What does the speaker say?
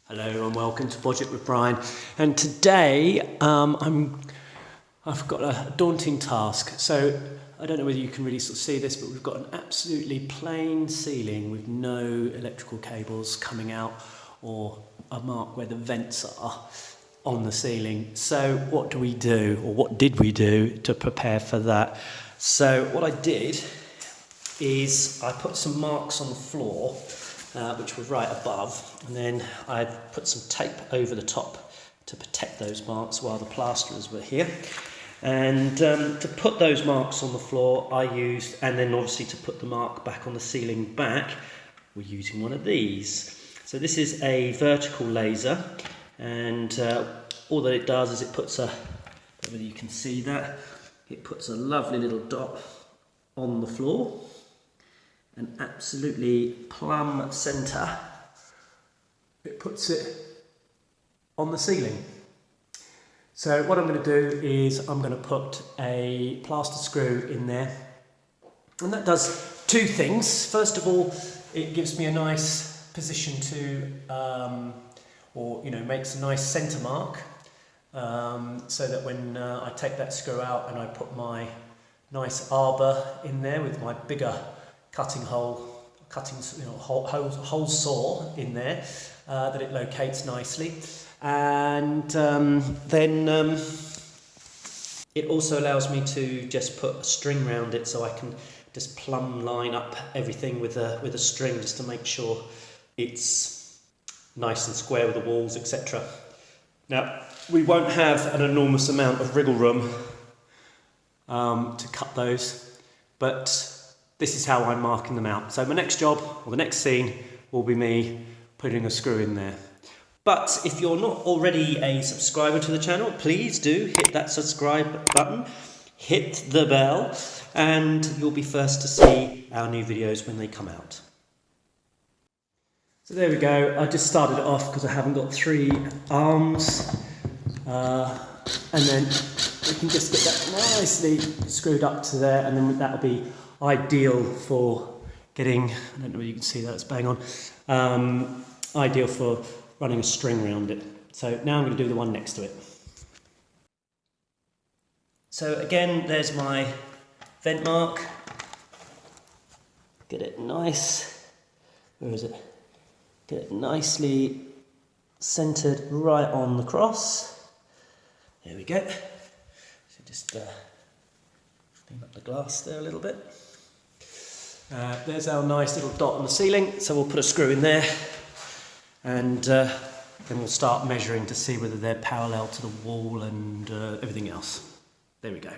Hello and welcome to Budget with Brian. And today I've got a daunting task. So I don't know whether you can really sort of see this, but we've got an absolutely plain ceiling with no electrical cables coming out or a mark where the vents are on the ceiling. So what do we do, or what did we do to prepare for that? So what I did is I put some marks on the floor which were right above, and then I put some tape over the top to protect those marks while the plasterers were here. And to put those marks on the floor I used, and then obviously to put the mark back on the ceiling back, we're using one of these. So this is a vertical laser, and all that it does is it puts a, whether you can see that, it puts a lovely little dot on the floor, an absolutely plumb centre. It puts it on the ceiling. So what I'm going to do is I'm going to put a plaster screw in there, and that does two things. First of all, it gives me a nice position to, makes a nice centre mark, so that when I take that screw out and I put my nice arbor in there with my bigger hole saw in there, that it locates nicely. And then it also allows me to just put a string around it, so I can just plumb line up everything with a string, just to make sure it's nice and square with the walls, etc. Now, we won't have an enormous amount of wriggle room to cut those, but this is how I'm marking them out. So my next job, or the next scene, will be me putting a screw in there. But if you're not already a subscriber to the channel, please do hit that subscribe button, hit the bell, and you'll be first to see our new videos when they come out. So there we go. I just started it off because I haven't got 3 arms, and then we can just get that nicely screwed up to there, and then that'll be ideal for getting, I don't know whether you can see that, it's bang on, ideal for running a string around it. So now I'm going to do the one next to it. So again, there's my vent mark. Get it nice, where is it? Get it nicely centered right on the cross. There we go. So just clean up the glass there a little bit. There's our nice little dot on the ceiling, so we'll put a screw in there, and then we'll start measuring to see whether they're parallel to the wall and everything else. There we go.